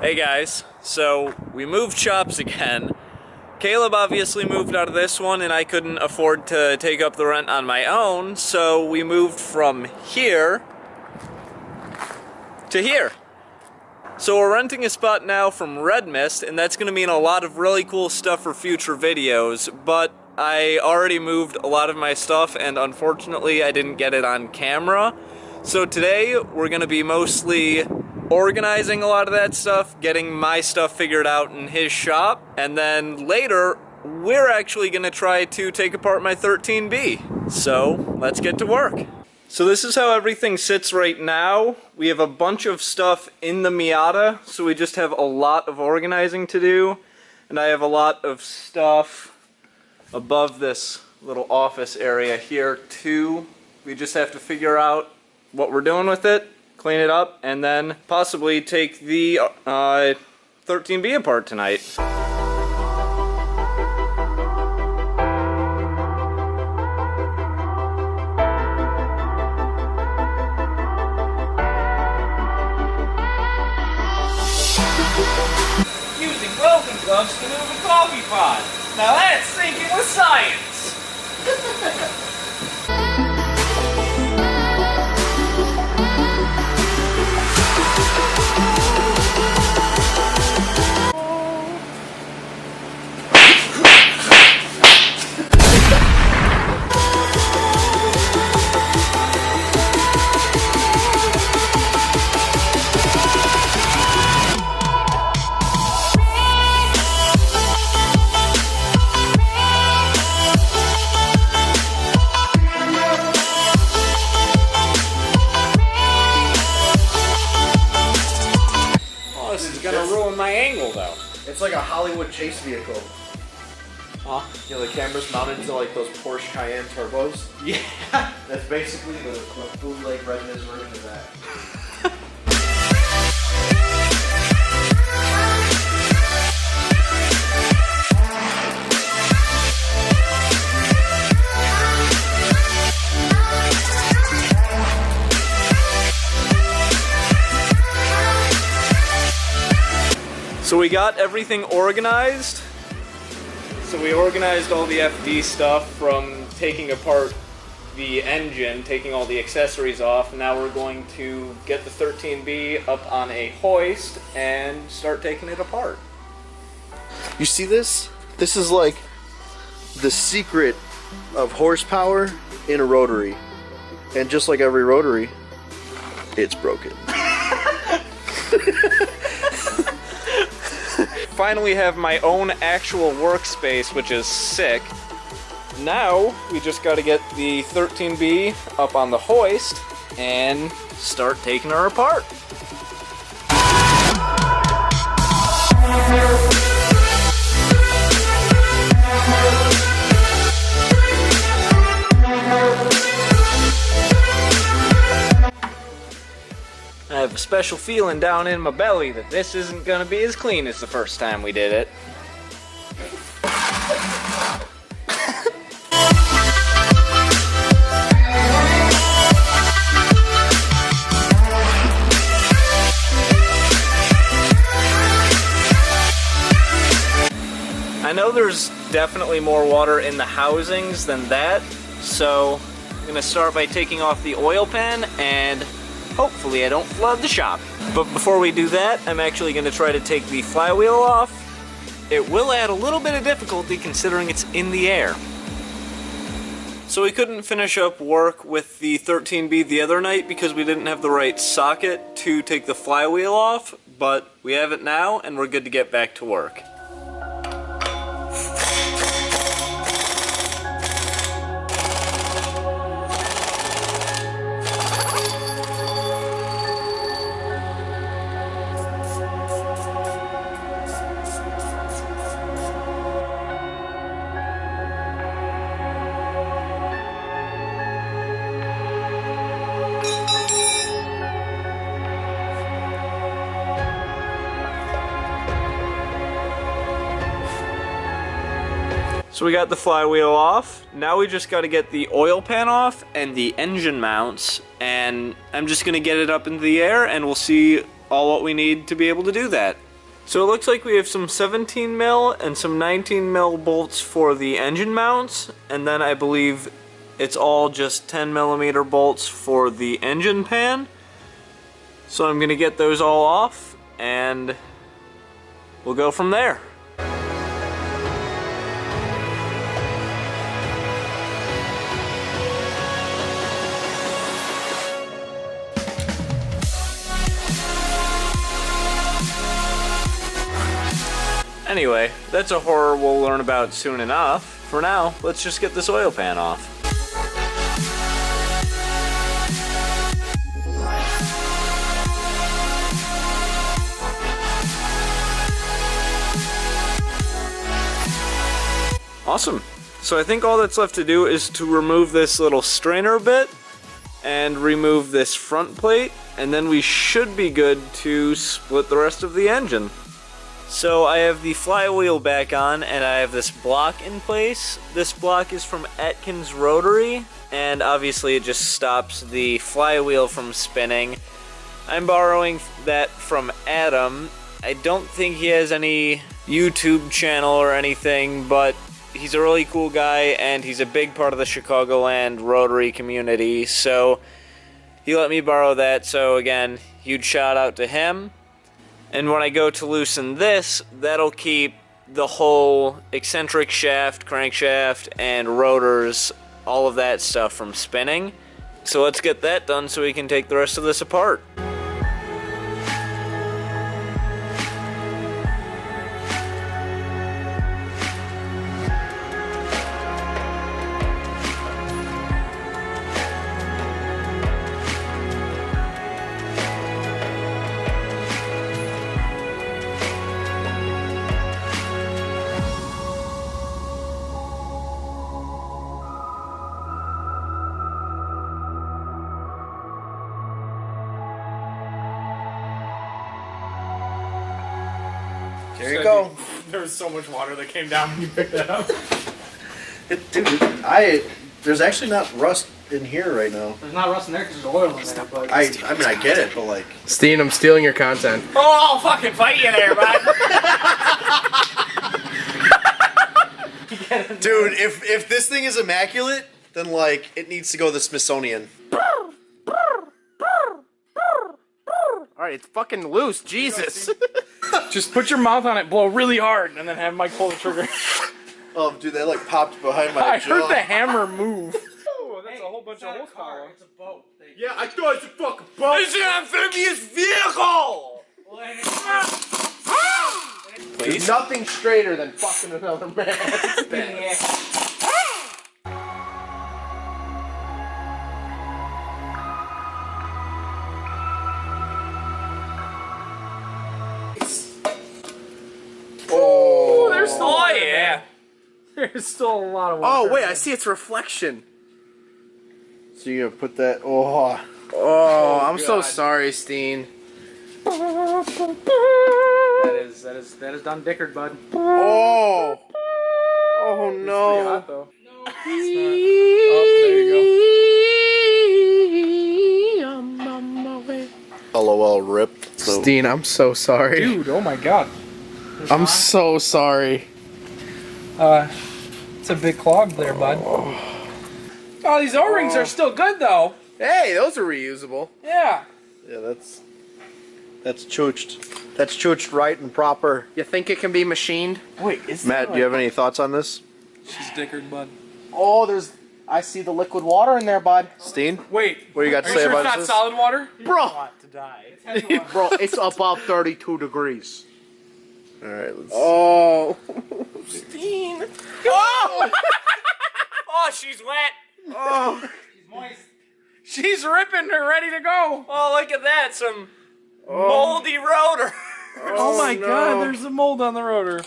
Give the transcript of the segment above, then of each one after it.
Hey guys, so we moved shops again. Caleb obviously moved out of this one and I couldn't afford to take up the rent on my own, so we moved from here to here. So we're renting a spot now from Red Mist, and that's going to mean a lot of really cool stuff for future videos, but I already moved a lot of my stuff and unfortunately I didn't get it on camera. So today we're going to be mostly organizing a lot of that stuff, getting my stuff figured out in his shop, and then later we're actually going to try to take apart my 13B. So let's get to work. So this is how everything sits right now. We have a bunch of stuff in the Miata, so we just have a lot of organizing to do, and I have a lot of stuff above this little office area here too. We just have to figure out what we're doing with it, clean it up, and then possibly take the 13B apart tonight. Using welding gloves to move a coffee pot. Now that's thinking with science. My angle though. It's like a Hollywood chase vehicle. Huh? You know, the camera's mounted to like those Porsche Cayenne turbos. Yeah. That's basically the bootleg Red Mist version of that. So we got everything organized. So we organized all the FD stuff from taking apart the engine, taking all the accessories off. Now we're going to get the 13B up on a hoist and start taking it apart. You see this? This is like the secret of horsepower in a rotary. And just like every rotary, it's broken. Finally have my own actual workspace, which is sick. Now we just got to get the 13B up on the hoist and start taking her apart. I have a special feeling down in my belly that this isn't going to be as clean as the first time we did it. I know there's definitely more water in the housings than that, so I'm going to start by taking off the oil pan and hopefully I don't flood the shop. But before we do that, I'm actually going to try to take the flywheel off. It will add a little bit of difficulty considering it's in the air. So we couldn't finish up work with the 13B the other night because we didn't have the right socket to take the flywheel off, but we have it now and we're good to get back to work. So we got the flywheel off. Now we just got to get the oil pan off and the engine mounts, and I'm just going to get it up into the air and we'll see all what we need to be able to do that. So it looks like we have some 17 mil and some 19 mil bolts for the engine mounts, and then I believe it's all just 10 millimeter bolts for the engine pan. So I'm gonna get those all off and we'll go from there. Anyway, that's a horror we'll learn about soon enough. For now, let's just get this oil pan off. Awesome. So I think all that's left to do is to remove this little strainer bit and remove this front plate, and then we should be good to split the rest of the engine. So I have the flywheel back on and I have this block in place. This block is from Atkins Rotary, and obviously it just stops the flywheel from spinning. I'm borrowing that from Adam. I don't think he has any YouTube channel or anything, but he's a really cool guy and he's a big part of the Chicagoland Rotary community, so he let me borrow that. So again, huge shout out to him. And when I go to loosen this, that'll keep the whole eccentric shaft, crankshaft, and rotors, all of that stuff from spinning. So let's get that done so we can take the rest of this apart. There you go. There was so much water that came down when you picked that up. Dude, there's actually not rust in here right now. There's not rust in there because there's oil in there, but... I mean, I get it, but like... Steen, I'm stealing your content. Oh, I'll fucking fight you there, bud! Dude, if this thing is immaculate, then like, it needs to go to the Smithsonian. Alright, it's fucking loose, Jesus. Just put your mouth on it, blow really hard, and then have Mike pull the trigger. Oh, dude, that like popped behind my I jaw. heard the hammer move. Oh, that's a whole bunch of horsepower. It's a boat. Yeah, I thought it was a fucking boat. It's an amphibious vehicle! There's nothing straighter than fucking another man. Oh, there's still Oh yeah! There's still a lot of water. Oh, wait, I see its reflection. So you're gonna put that... Oh. Oh, I'm so sorry, Steen. That is done dickered, bud. Oh. Oh, Pretty no. hot, though. No, it's not. Oh, there you go. LOL rip. So, Steen, I'm so sorry. Dude, oh my god. I'm so sorry. It's a bit clogged there, bud. Oh, these O-rings are still good, though. Hey, those are reusable. Yeah. yeah, that's chooched. That's chooched right and proper. You think it can be machined? Wait, is Matt, do you have any thoughts on this? She's dickered, bud. Oh, I see the liquid water in there, bud. Steen? Wait. What do you got to Are say you sure about it's this? not solid water? Bro. To die. Bro, it's above 32 degrees. Alright, let's... Oh. Steen. Oh! Oh, she's wet! Oh. She's moist. She's ripping her, ready to go. Oh, look at that, some moldy rotor. Oh my no. god, there's a mold on the rotor.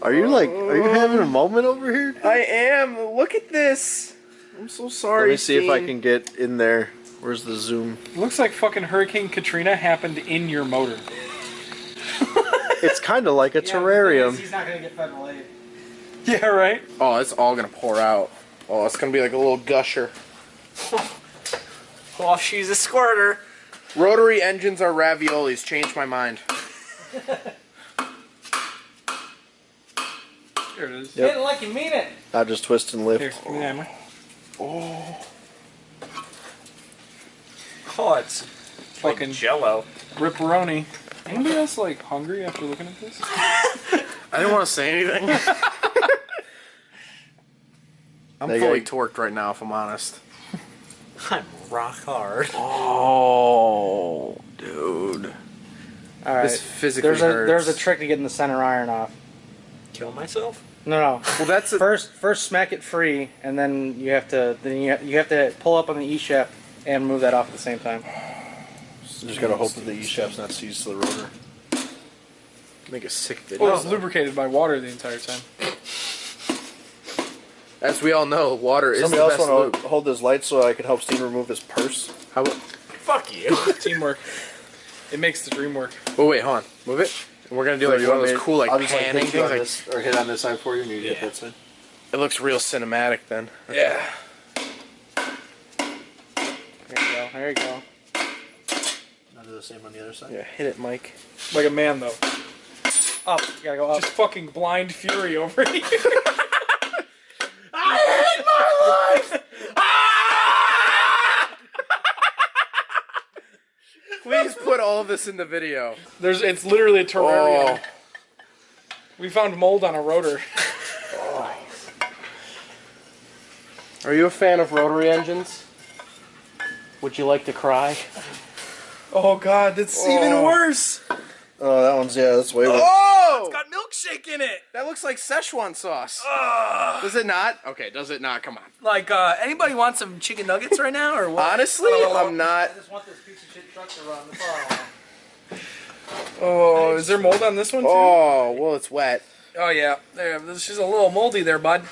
Are you having a moment over here? I am. Look at this. I'm so sorry. Let me see if I Steen. can get in there. Where's the zoom? Looks like fucking Hurricane Katrina happened in your motor. It's kind of like a terrarium. He's not gonna get federal aid. Yeah, right? Oh, it's all gonna pour out. Oh, it's gonna be like a little gusher. Oh, she's a squirter. Rotary engines are raviolis. Changed my mind. Here it is. Hit it like you mean it. I just twist and lift. Here, give me the hammer. Oh, it's Fucking Jello. ripperoni. Anybody else like hungry after looking at this? I didn't want to say anything. I'm They fully got- torqued right now, if I'm honest. I'm rock hard. Oh, dude. All right. This physically there's hurts. a trick to getting the center iron off. Kill myself? No. Well, that's a, First smack it free, and then you have to pull up on the E shaft and move that off at the same time. Just gotta hope that the E shaft's not seized to the rotor. make a sick video. Well, it's lubricated by water the entire time. As we all know, water is Somebody the else best want lube. to hold this light so I can help Steve remove his purse? How about? Fuck you. Teamwork. It makes the dream work. Oh wait, hold on. Move it. And we're gonna do like You one of want those me- cool like I'll just, panning hit you on things. this, or hit on this side for you, and you hit that side. It looks real cinematic then. Yeah. There you go. I'll do the same on the other side. Yeah, hit it, Mike. Like a man, though. Up. You gotta go up. Just fucking blind fury over here. Please put all of this in the video. It's literally a terrarium. Oh. We found mold on a rotor. Are you a fan of rotary engines? Would you like to cry? Oh god, that's even worse. Oh, that one's, yeah, that's way worse. Oh! Got milkshake in it. That looks like Szechuan sauce. Does it not? Okay, does it not? Come on. Like, anybody want some chicken nuggets right now, or what? Honestly, I'm not. I just want this piece of shit truck to run the car. Oh, is there mold on this one too? Oh, well, it's wet. Oh yeah, there. This is a little moldy there, bud.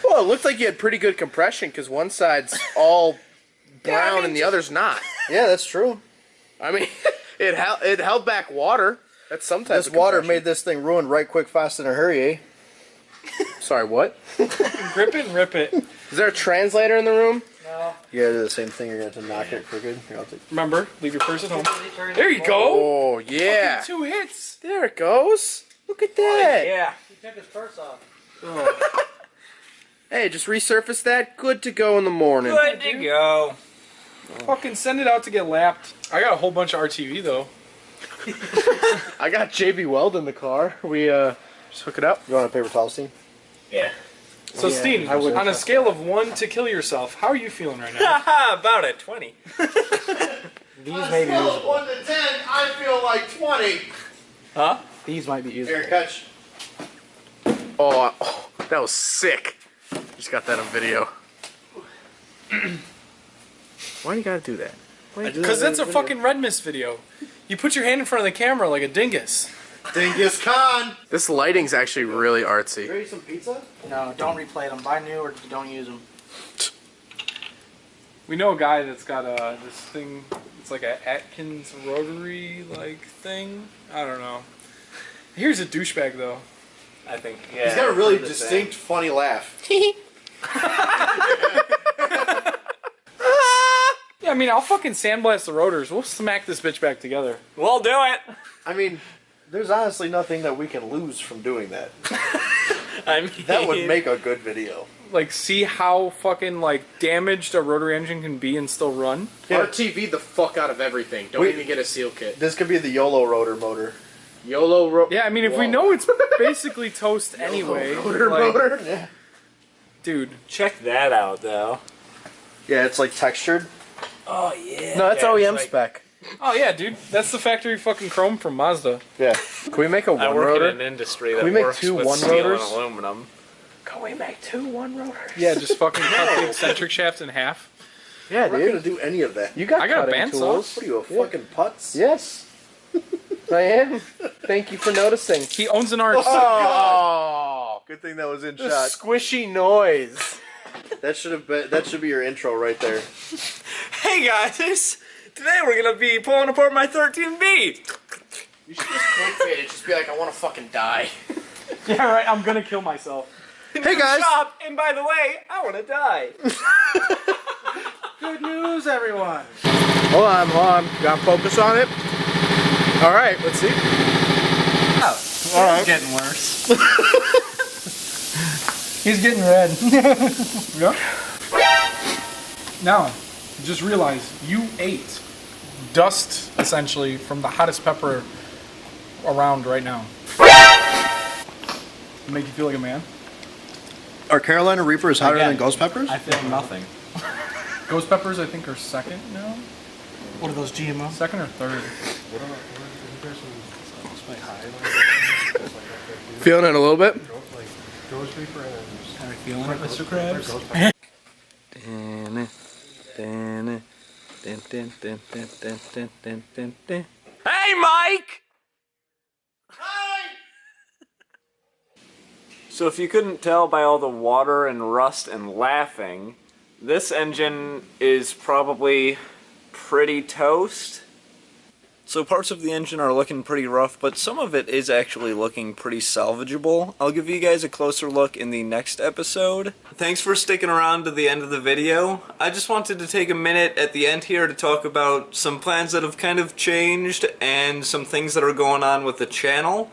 Well, it looked like you had pretty good compression because one side's all brown and the other's not. Yeah, that's true. I mean, it held back water. That's sometimes This water made this thing ruin right quick, fast, in a hurry, eh? Sorry, what? Grip it and rip it. Is there a translator in the room? No. You gotta do the same thing, you're gonna have to knock it crooked. Here, I'll take Remember, leave your purse at home. There you go. Oh, yeah. Fucking 2 hits. There it goes. Look at that. Yeah. He took his purse off. Hey, just resurface that. Good to go in the morning. Good to go. Fucking send it out to get lapped. I got a whole bunch of RTV though. I got JB Weld in the car. We just hook it up. You want a paper towel, Steve? Yeah. So Steen, I would- on a scale of 1 to kill yourself, how are you feeling right now? Haha, about it. 20. These may be usable. 1 to 10, I feel like 20. Huh? These might be usable. Here, catch. Oh, that was sick. Just got that on video. Why do you gotta do that? Because that's a fucking Red Mist video. You put your hand in front of the camera like a dingus. Dingus Khan. This lighting's actually really artsy. Ready some pizza? No, don't replay them. Buy new or don't use them. We know a guy that's got this thing. It's like a Atkins rotary like thing. I don't know. Here's a douchebag though. I think, yeah. He's got a really distinct, funny laugh. Yeah, I mean, I'll fucking sandblast the rotors. We'll smack this bitch back together. We'll do it. I mean, there's honestly nothing that we can lose from doing that. I mean, That would make a good video. Like, see how fucking, like, damaged a rotary engine can be and still run? Yeah. RTV the fuck out of everything. Don't Wait. even get a seal kit. This could be the YOLO rotor motor. YOLO Yeah, I mean, if we know it's basically toast anyway, Rotor like, motor? Yeah. dude. check that out, though. Yeah, it's like textured. Oh, yeah. No, that's Yeah, it's OEM like- spec. Oh yeah, dude. That's the factory fucking chrome from Mazda. Yeah. Can we make a I one work rotor? in an industry that we make works 2 with one steel rotors? and aluminum. Can we make 2 one rotors? Yeah, just fucking cut the eccentric shaft in half. Yeah, I'm not dude. gonna do any of that. You got I got a cutting bandsaw. tools. What are you, a fucking putz? Yes. I am. Thank you for noticing. He owns an art. Oh, Good thing that was in the shot. squishy noise. That should be your intro right there. Hey, guys. Today we're going to be pulling apart my 13B. You should just clickbait it. Just be like, I want to fucking die. Yeah, right. I'm gonna kill myself. Hey guys. Shop, and by the way, I want to die. Good news, everyone. Hold on. Got to focus on it. All right, let's see. All right. Getting worse. He's getting red. Yeah. Now, just realize you ate dust essentially from the hottest pepper around right now. Make you feel like a man? Are Carolina Reapers hotter Again, than Ghost Peppers? I feel nothing. Ghost peppers, I think, are second now. What are those GMO? Second or third. Feeling it a little bit? Are you feeling it, Mr. Krabs? Hey, Mike! So if you couldn't tell by all the water and rust and laughing, this engine is probably pretty toast. So parts of the engine are looking pretty rough, but some of it is actually looking pretty salvageable. I'll give you guys a closer look in the next episode. Thanks for sticking around to the end of the video. I just wanted to take a minute at the end here to talk about some plans that have kind of changed and some things that are going on with the channel.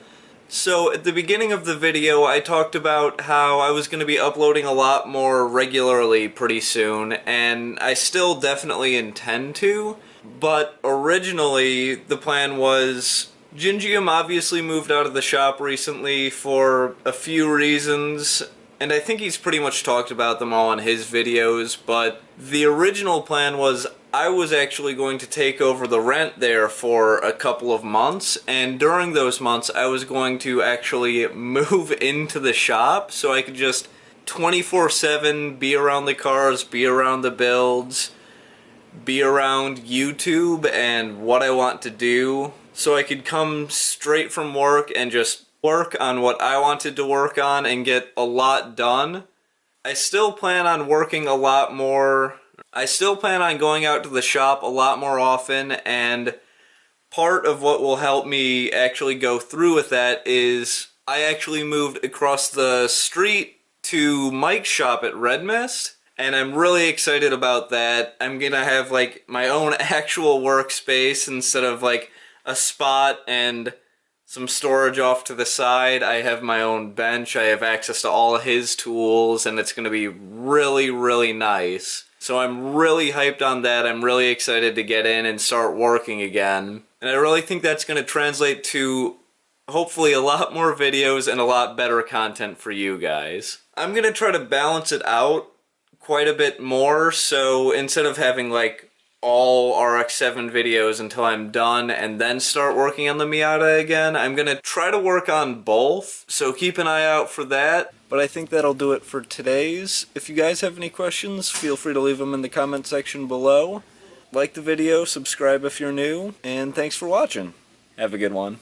So at the beginning of the video I talked about how I was going to be uploading a lot more regularly pretty soon, and I still definitely intend to, but originally the plan was Gingium obviously moved out of the shop recently for a few reasons, and I think he's pretty much talked about them all in his videos, but the original plan was I was actually going to take over the rent there for a couple of months, and during those months I was going to actually move into the shop so I could just 24/7 be around the cars, be around the builds, be around YouTube and what I want to do, so I could come straight from work and just work on what I wanted to work on and get a lot done. I still plan on working a lot more. I still plan on going out to the shop a lot more often, and part of what will help me actually go through with that is I actually moved across the street to Mike's shop at Red Mist, and I'm really excited about that. I'm gonna have like my own actual workspace instead of like a spot and some storage off to the side. I have my own bench, I have access to all of his tools, and it's gonna be really, really nice. So I'm really hyped on that. I'm really excited to get in and start working again. And I really think that's going to translate to hopefully a lot more videos and a lot better content for you guys. I'm going to try to balance it out quite a bit more, so instead of having like all RX-7 videos until I'm done and then start working on the Miata again, I'm going to try to work on both, so keep an eye out for that. But I think that'll do it for today's. If you guys have any questions, feel free to leave them in the comment section below. Like the video, subscribe if you're new, and thanks for watching. Have a good one.